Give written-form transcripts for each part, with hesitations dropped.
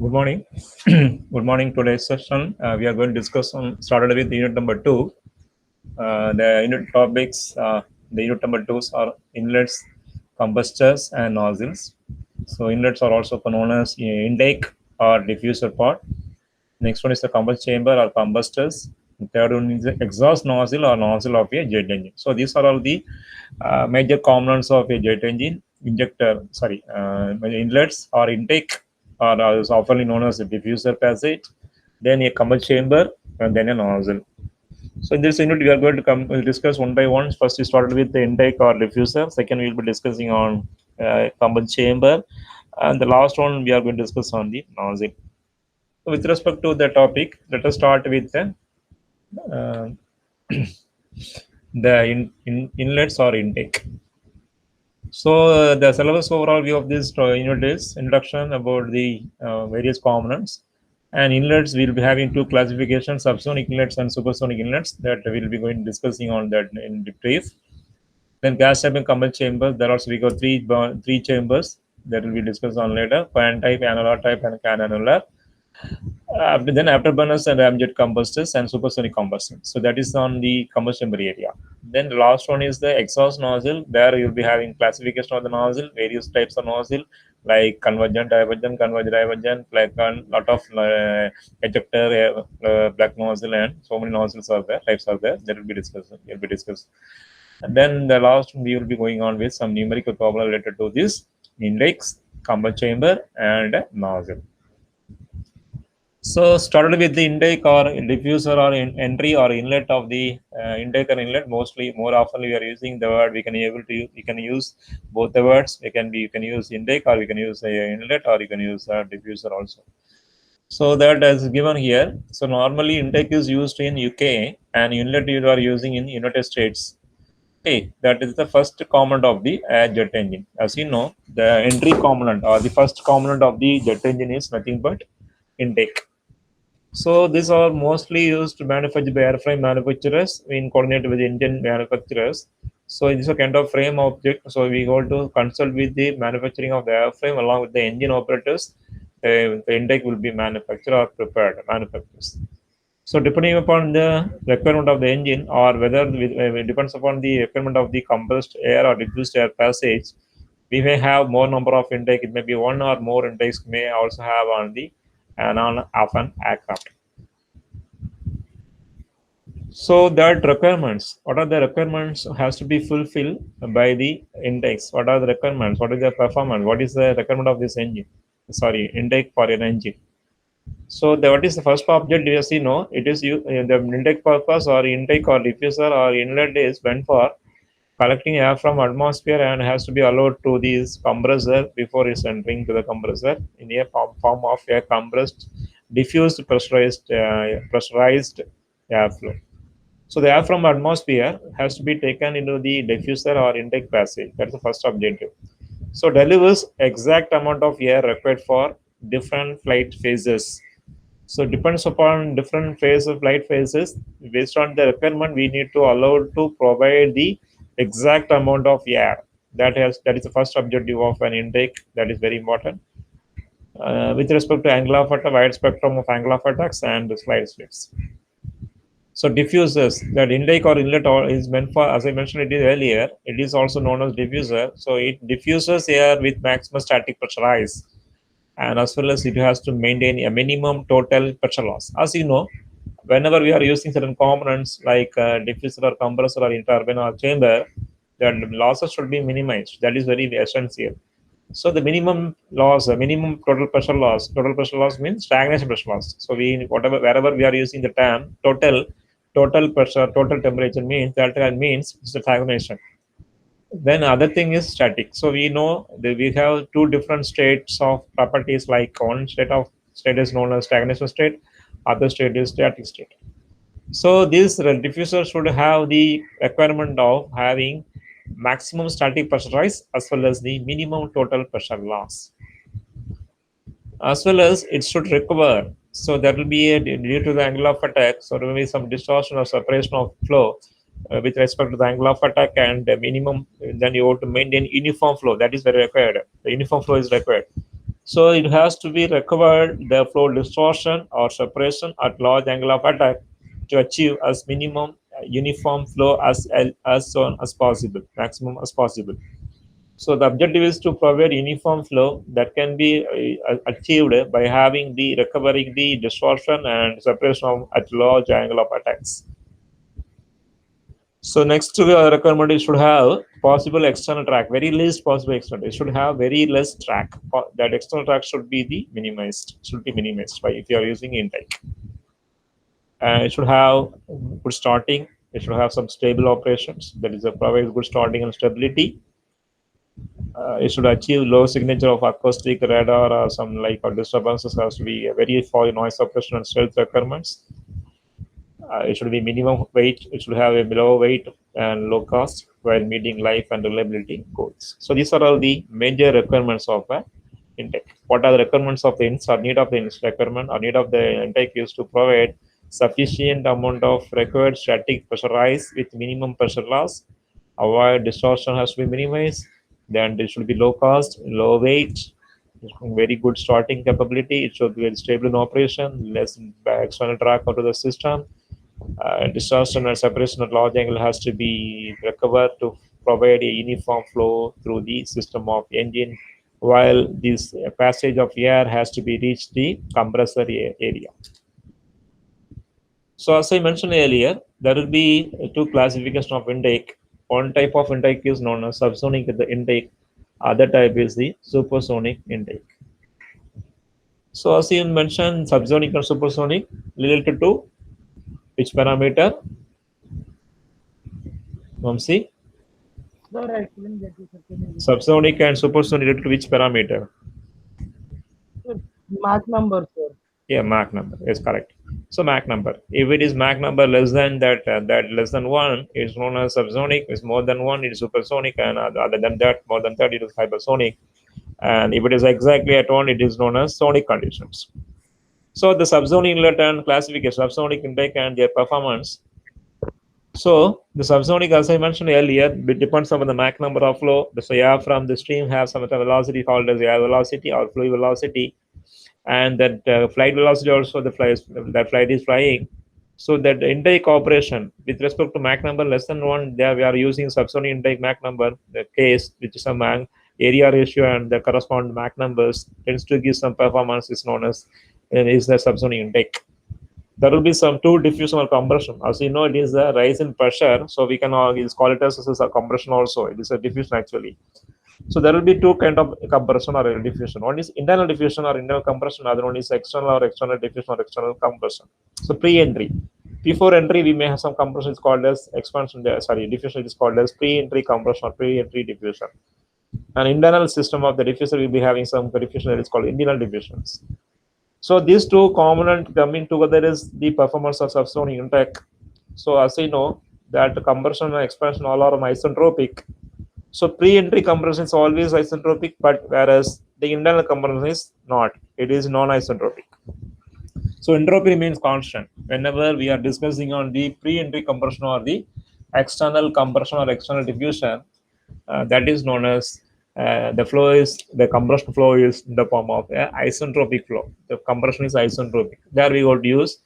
Good morning. Good morning. Today's session, we are going to discuss on started with unit number 2. The unit topics, the unit number 2 are inlets, combustors, and nozzles. So inlets are also known as intake or diffuser part. Next one is the combustion chamber or combustors. The third one is the exhaust nozzle or nozzle of a jet engine. So these are all the major components of a jet engine. Inlets or intake or is often known as a diffuser passage, then a combustion chamber, and then a nozzle. So in this unit, we are going to discuss one by one. First, we started with the intake or diffuser. Second, we will be discussing on combustion chamber, and the last one we are going to discuss on the nozzle. So with respect to the topic, let us start with uh, the inlets or intake. So the syllabus overall view of this unit is introduction about the various components. And inlets, we'll be having two classifications: subsonic inlets and supersonic inlets. That we'll be going discussing on that in brief. Then gas type and combustion chambers. There also we got three chambers that will be discussed on later: fan type, annular type, and canannular. Then afterburners and ramjet combustors and supersonic combustion. So that is on the combustion chamber area. Then the last one is the exhaust nozzle. There you'll be having classification of the nozzle, various types of nozzle like convergent, divergent, convergent, divergent, like a lot of ejector, black nozzle, and so many nozzles are there, types are there. That will be discussed. Will be discussed. And then the last we will be going on with some numerical problem related to this index, combustion chamber, and nozzle. So started with the intake or diffuser or entry or inlet of the intake or inlet. More often we are using the word. We can use both the words. You can use intake or we can use inlet or you can use diffuser also. So that is given here. So normally intake is used in UK and inlet you are using in United States. Okay, that is the first component of the jet engine. As you know, the entry component or the first component of the jet engine is nothing but intake. So these are mostly used to manufacture by airframe manufacturers in coordinate with Indian manufacturers. So it is a kind of frame object. So we go to consult with the manufacturing of the airframe along with the engine operators. The intake will be manufactured or prepared manufacturers. So depending upon the requirement of the engine or whether it depends upon the requirement of the compressed air or diffused air passage, we may have more number of intake. It may be one or more intakes may also have on the and on of an aircraft. So that requirements, what are the requirements has to be fulfilled by the intakes? What are the requirements? What is the performance? What is the requirement of this engine? Sorry, intake for an engine. So what is the first object? You see, no, it is the intake purpose or intake or diffuser or inlet is meant for collecting air from atmosphere and has to be allowed to this compressor before it's entering to the compressor in a form of a compressed, diffused, pressurized airflow. So the air from atmosphere has to be taken into the diffuser or intake passage. That's the first objective. So delivers exact amount of air required for different flight phases. So depends upon different phase of flight phases. Based on the requirement, we need to allow to provide the exact amount of air. That is the first objective of an intake. That is very important. With respect to angle of attack, wide spectrum of angle of attacks and slide splits. So diffusers, that intake or inlet is meant for, as I mentioned it earlier, it is also known as diffuser. So it diffuses air with maximum static pressure rise, and as well as it has to maintain a minimum total pressure loss. As you know, whenever we are using certain components like diffuser or compressor or turbine or chamber, the losses should be minimized. That is very essential. So the minimum loss, minimum total pressure loss means stagnation pressure loss. So wherever we are using the term total pressure, total temperature means means it's a stagnation. Then other thing is static. So we know that we have two different states of properties, like one state is known as stagnation state, other state is static state. So this diffuser should have the requirement of having maximum static pressure rise as well as the minimum total pressure loss. As well as it should recover. So that will be due to the angle of attack. So there will be some distortion or separation of flow with respect to the angle of attack and the minimum. Then you have to maintain uniform flow. That is very required. The uniform flow is required. So it has to be recovered the flow distortion or separation at large angle of attack to achieve as minimum uniform flow as soon as possible, maximum as possible. So the objective is to provide uniform flow that can be achieved by having the recovering the distortion and separation of at large angle of attacks. So next requirement is should have possible external track, very least possible external. It should have very less track. That external track should be the minimized. Should be minimized by if you are using intake. It should have good starting. It should have some stable operations. That is, a provide good starting and stability. It should achieve low signature of acoustic, radar, or some like or disturbances. Has to be a very for noise suppression and stealth requirements. It should be minimum weight. It should have a low weight and low cost while meeting life and reliability goals. So these are all the major requirements of intake. What are the requirements of the ins or need of the ins requirement or need of the intake is to provide sufficient amount of required static pressure rise with minimum pressure loss. Avoid distortion has to be minimized. Then it should be low cost, low weight, very good starting capability. It should be very stable in operation, less external drag onto the system. Distortion and separation at large angle has to be recovered to provide a uniform flow through the system of engine, while this passage of air has to be reached the compressor area. So as I mentioned earlier, there will be two classifications of intake. One type of intake is known as subsonic intake. Other type is the supersonic intake. So as you mentioned, subsonic and supersonic related to which parameter? Vamsi? Sir, I couldn't get you, sir. Can you repeat? Subsonic and supersonic related to which parameter? Sir, Mach number, sir. Yeah, Mach number is correct. So Mach number. If it is Mach number less than that, that less than one, it's known as subsonic. Is more than one, it is supersonic, and other than that, more than that, it is hypersonic. And if it is exactly at one, it is known as sonic conditions. So the subsonic inlet and classification, subsonic intake and their performance. So the subsonic, as I mentioned earlier, it depends on the Mach number of flow. So air from the stream have some velocity called as air velocity or fluid velocity, and that flight velocity also that flight is flying. So that intake operation with respect to Mach number less than one, there we are using subsonic intake Mach number. The case which is a area ratio and the corresponding Mach numbers tends to give some performance is known as is the subsonic intake. There will be some two diffusion or compression. As you know, it is a rise in pressure, so we can call it as a compression also. It is a diffusion actually. So there will be two kind of compression or diffusion. One is internal diffusion or internal compression. Other one is external or external diffusion or external compression. So pre-entry. Before entry, we may have some compression. It's called as expansion. Sorry, diffusion is called as pre-entry compression or pre-entry diffusion. An internal system of the diffuser will be having some diffusion that is called internal diffusions. So these two components coming together is the performance of subsonic intake. So as you know, that compression and expansion all are isentropic. So pre-entry compression is always isentropic, but whereas the internal compression is not. It is non-isentropic. So entropy remains constant whenever we are discussing on the pre-entry compression or the external compression or external diffusion. That is known as the compression flow is in the form of isentropic flow. The compression is isentropic. There we would use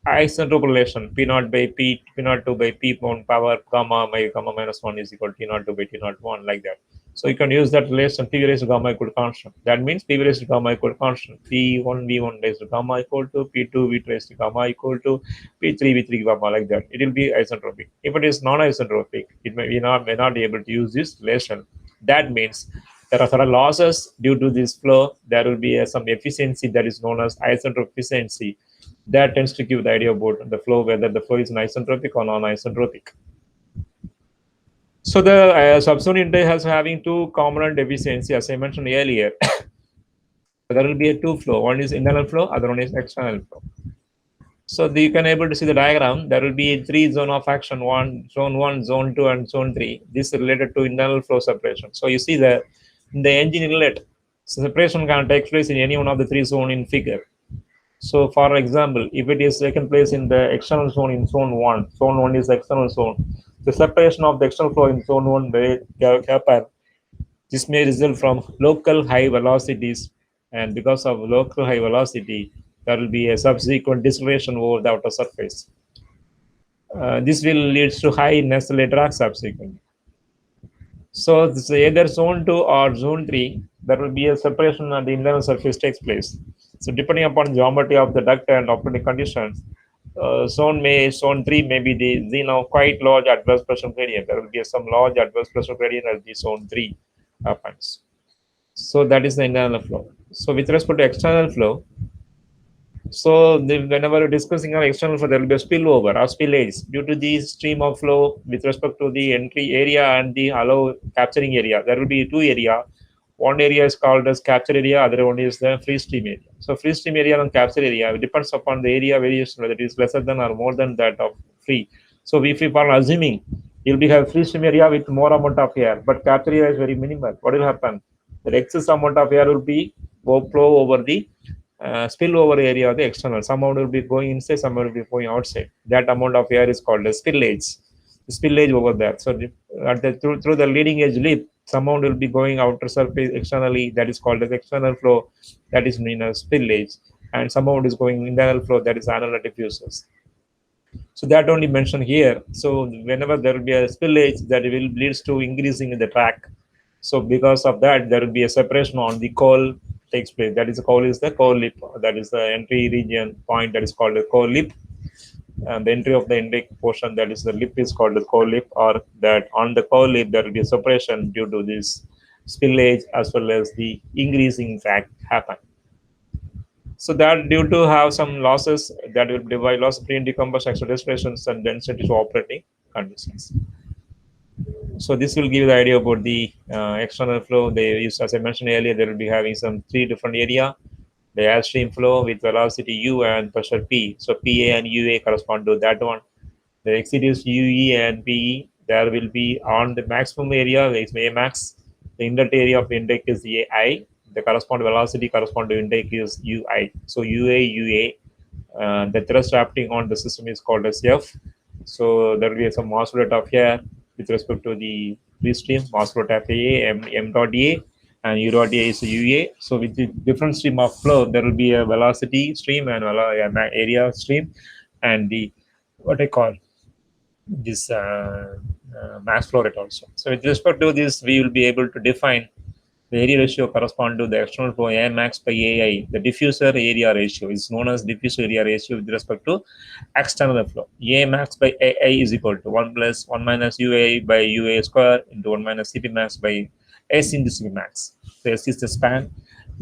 isentropic relation P naught by P naught 2 by P power gamma by gamma minus 1 is equal to T naught 2 by T naught 1 like that. So you can use that relation P raised to gamma equal to constant. That means P raised to gamma equal to constant. P1 V1 raised to gamma equal to P2 V raised to gamma equal to P3 V3 gamma like that. It will be isentropic. If it is non-isentropic, it may not be able to use this relation. That means there are certain losses due to this flow. There will be some efficiency that is known as isentropic efficiency. That tends to give the idea about the flow, whether the flow is isentropic or non-isentropic. So the subsonic intake has having two component efficiency, as I mentioned earlier. There will be a two flow. One is internal flow, other one is external flow. So you can able to see the diagram. There will be three zone of action: zone one, zone two, and zone three. This is related to internal flow separation. So you see that in the engine inlet, separation can take place in any one of the three zone in figure. So for example, if it is taken place in the external zone in zone one is the external zone. The separation of the external flow in zone one may happen. This may result from local high velocities and because of low to high velocity, there will be a subsequent deceleration over the outer surface. This will lead to high Nessel drag subsequently. So this is either zone 2 or zone 3, there will be a separation at the internal surface takes place. So depending upon geometry of the duct and operating conditions, zone 3 may be the quite large adverse pressure gradient. There will be some large adverse pressure gradient at the zone 3 happens. So that is the internal flow. So with respect to external flow, so whenever you're discussing an external flow, there will be a spillover or spillage due to the stream of flow with respect to the entry area and the allow capturing area. There will be two area. One area is called as capture area, other one is the free stream area. So free stream area and capture area depends upon the area variation, whether it is lesser than or more than that of free. So if you are assuming you'll be have free stream area with more amount of air, but capture area is very minimal. What will happen? The excess amount of air will be flow over the spillover area of the external. Some amount will be going inside, some amount will be going outside. That amount of air is called as spillage. Spillage over there. So through the leading edge lip, some amount will be going outer surface externally. That is called as external flow. That is known as spillage. And some amount is going internal flow. That is annular diffusers. So that only mentioned here. So whenever there will be a spillage, that will leads to increasing in the track. So because of that, there will be a separation on the coal takes place. That is the coal is the coal lip. That is the entry region point that is called the coal lip. And the entry of the intake portion, that is the lip, is called the coal lip, or that on the coal lip there will be a separation due to this spillage as well as the increasing fact happen. So that due to have some losses that will divide loss between decomposed extra and density to operating conditions. So this will give you the idea about the external flow. They use, as I mentioned earlier, they will be having some three different area. The airstream flow with velocity u and pressure p. So pa and ua correspond to that one. The exit is ue and pe. There will be on the maximum area, is a max. The inlet area of the intake is ai. The corresponding velocity correspond to intake is ui. So ua. The thrust acting on the system is called as F. So there will be some mass rate of air with respect to the free stream, mass rate of A, M dot A, and U dot A is UA. So with the different stream of flow, there will be a velocity stream and area stream, and the what I call this mass flow rate also. So with respect to this, we will be able to define the area ratio correspond to the external flow A max by AI. The diffuser area ratio is known as diffuser area ratio with respect to external flow. A max by AI is equal to 1 plus 1 minus UA by UA square into 1 minus CP max by S into CP max. So S is the span,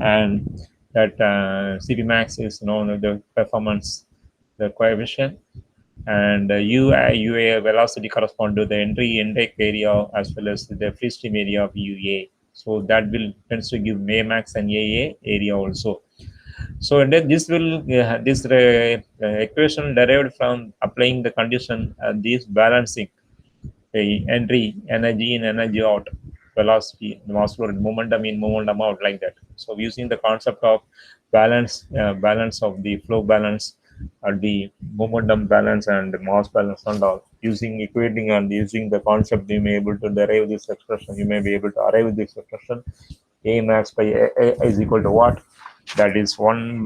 and that CP max is known as the performance, the coefficient, and UA velocity correspond to the entry intake area as well as the free stream area of UA. So that will tends to give max and AA area also. So and then this will this equation derived from applying the condition this balancing the entry energy in energy out, velocity mass flow momentum in momentum out, like that. So using the concept of balance of the flow balance at the momentum balance and mass balance and all, using equating and using the concept, you may able to derive this expression. You may be able to arrive with this expression. A max by A is equal to what? That is 1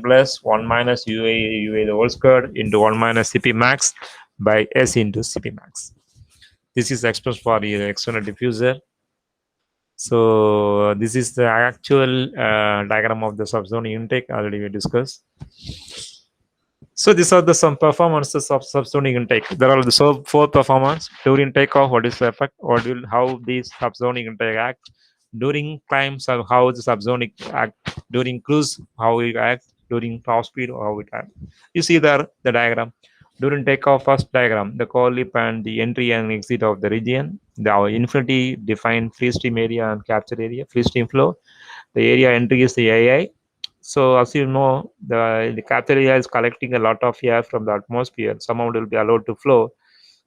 plus 1 minus UA the whole square into 1 minus CP max by S into CP max. This is expressed for the external diffuser. So this is the actual diagram of the subzone intake, already we discussed. So these are the some performances of subsonic intake. There are the four performance during takeoff. What is the effect? How these subsonic intake act during climbs? How the subsonic act during cruise? How it act during top speed? How it act? You see there the diagram. During takeoff, first diagram, the core lip and the entry and exit of the region. The infinity defined free stream area and capture area, free stream flow. The area entry is the AI. So as you know, the capture area is collecting a lot of air from the atmosphere. Some amount will be allowed to flow.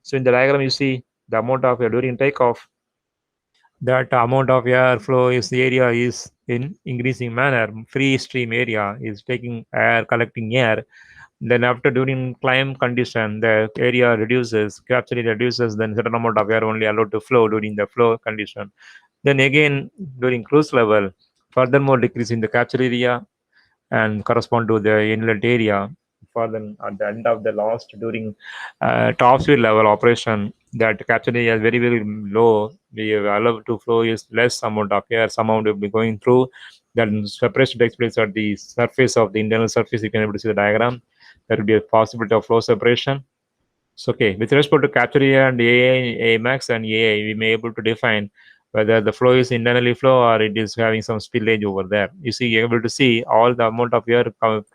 So in the diagram, you see the amount of air during takeoff. That amount of air flow is the area is in increasing manner. Free stream area is taking air, collecting air. Then after during climb condition, the area reduces, capture area reduces. Then certain amount of air only allowed to flow during the flow condition. Then again during cruise level, Furthermore, decrease in the capture area and correspond to the inlet area. Further, at the end of the last during top speed level operation, that capture area is very very low. We allow to flow is less amount of air. Some amount will be going through. Then separation takes place at the surface of the internal surface. You can able to see the diagram. There will be a possibility of flow separation. So, okay, with respect to capture area and AA, max and AA, we may able to define whether the flow is internally flow or it is having some spillage over there. You see, you're able to see all the amount of air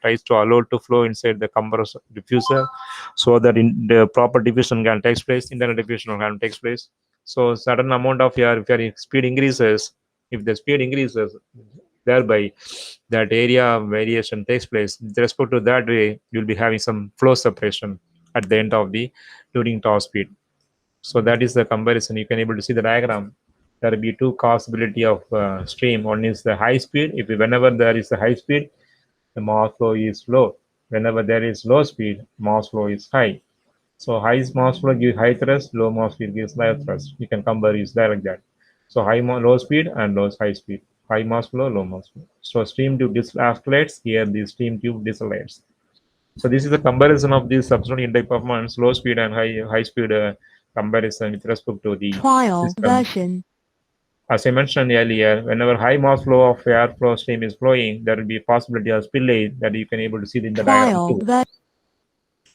tries to allow to flow inside the compressor diffuser, so that in the proper diffusion can take place, internal diffusion can take place. So, certain amount of air, if your speed increases, if the speed increases, thereby that area variation takes place. With respect to that way, you'll be having some flow separation at the end of the during top speed. So that is the comparison. You can able to see the diagram. There will be two possibility of stream. One is the high speed. If whenever there is a high speed, the mass flow is low. Whenever there is low speed, mass flow is high. So high mass flow gives high thrust, low mass speed gives low thrust. You can compare is there like that. So low speed and low high speed. High mass flow, low mass flow. So stream tube escalates. Here the stream tube decelerates. So this is a comparison of the subsonic intake performance, low speed and high speed comparison with respect to the Trial system. version. As I mentioned earlier, whenever high mass flow of airflow stream is flowing, there will be a possibility of spillage that you can able to see in the diagram Trial 2. version.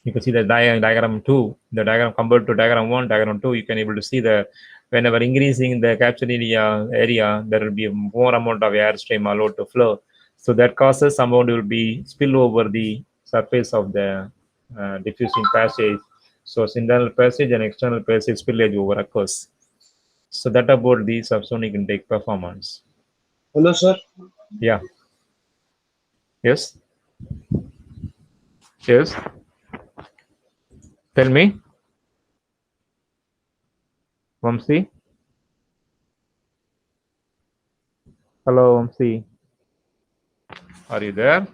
You can see the diagram 2, the diagram compared to diagram 1, diagram 2, you can able to see the whenever increasing the capture area, there will be more amount of airstream allowed to flow. So that causes some amount will be spill over the surface of the diffusing passage. So internal passage and external passage spillage over occurs. So that about the subsonic intake performance. Hello, sir. Yeah. Yes. Yes. Tell me, Vamsi. Hello, Vamsi. Are you there?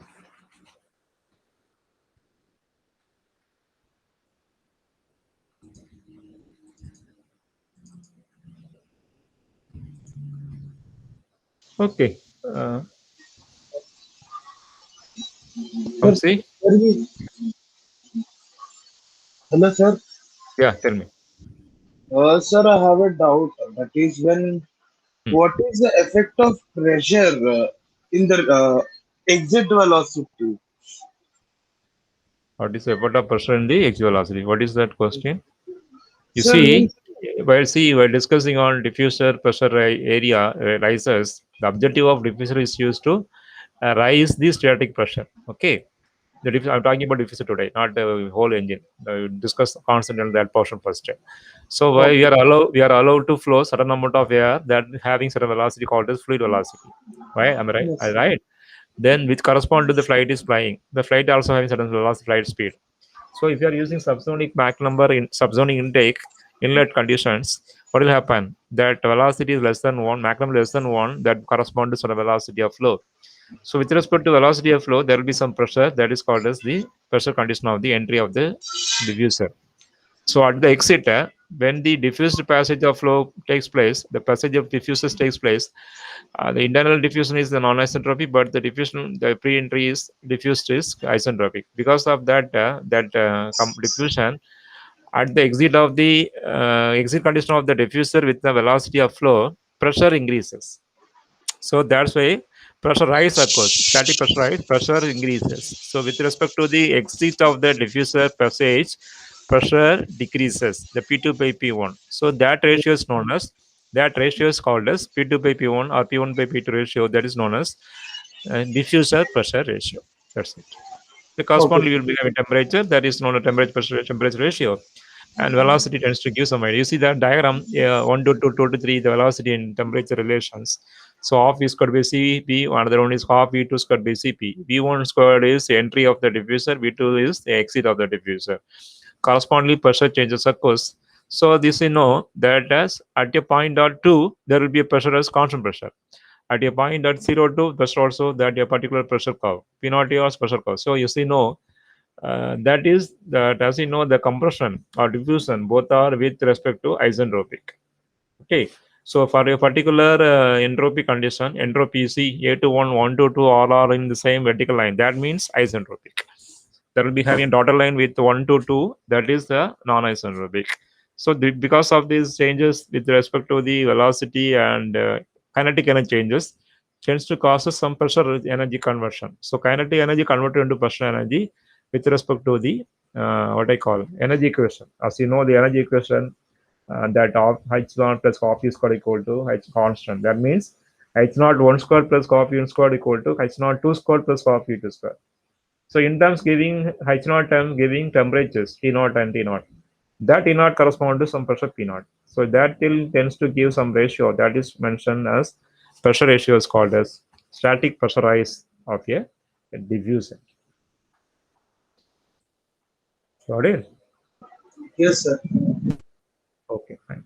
Okay. Sir, Vamsi. tell me. Hello, sir. Yeah. Tell me. Sir, I have a doubt. That is Hmm. what is the effect of pressure in the exit velocity? What is the effort of pressure in the exit velocity? What is that question? You Sir, see, means, while discussing on diffuser pressure area rises, the objective of diffuser is used to rise the static pressure. Okay. I'm talking about diffuser today, not the whole engine. Discuss constant and that portion first. So why okay. we are allowed to flow certain amount of air that having certain velocity called as fluid velocity. Right? Am I right? I Yes. right. Then which correspond to the flight is flying. The flight also having certain velocity flight speed. So if you are using subsonic Mach number in subsonic intake inlet conditions, what will happen? That velocity is less than one, Mach number less than one, that correspond to sort of velocity of flow. So with respect to velocity of flow, there will be some pressure that is called as the pressure condition of the entry of the diffuser. So at the exit, when the diffused passage of flow takes place, the passage of diffusers takes place. The internal diffusion is the non-isentropic, but the diffusion, the pre-entry is diffused is isentropic. Because of that, diffusion at the exit of the exit condition of the diffuser with the velocity of flow, pressure increases. So that's why pressure rise occurs. Static pressure rise, pressure increases. So with respect to the exit of the diffuser passage, pressure decreases, the P2 by P1. So that ratio is known as, that ratio is called as P2 by P1 or P1 by P2 ratio, that is known as diffuser pressure ratio. That's it. The Okay. correspondingly will be having temperature, that is known as temperature ratio, and velocity tends to give some idea. You see that diagram, 1 to 2, 2 to 3, the velocity and temperature relations. So half V squared by Cp, another one is half V2 squared by Cp. V1 squared is the entry of the diffuser, V2 is the exit of the diffuser. Correspondingly, pressure changes occurs. So this you know that as at a point or 2, there will be a pressure as constant pressure. At a point at 0 2, pressure also that a particular pressure curve. P naught A was pressure curve. So you see no, that is that as you know the compression or diffusion both are with respect to isentropic. Okay. So for a particular entropy condition, entropy C A to 1, 1 to 2 all are in the same vertical line. That means isentropic. There will be having a dotted line with 1 to 2. That is the non-isentropic. So because of these changes with respect to the velocity and kinetic energy changes, tends to cause some pressure energy conversion. So kinetic energy converted into pressure energy with respect to the what I call energy equation. As you know, the energy equation that of h naught plus coffee squared equal to h constant. That means h naught 1 squared plus coffee 1 squared equal to h naught 2 squared plus coffee 2 squared. So in terms giving h naught term giving temperatures T naught and T naught. That T naught correspond to some pressure P naught. So that till tends to give some ratio that is mentioned as pressure ratio is called as static pressure rise of a diffuser. Got it? Yes, sir. Okay, fine.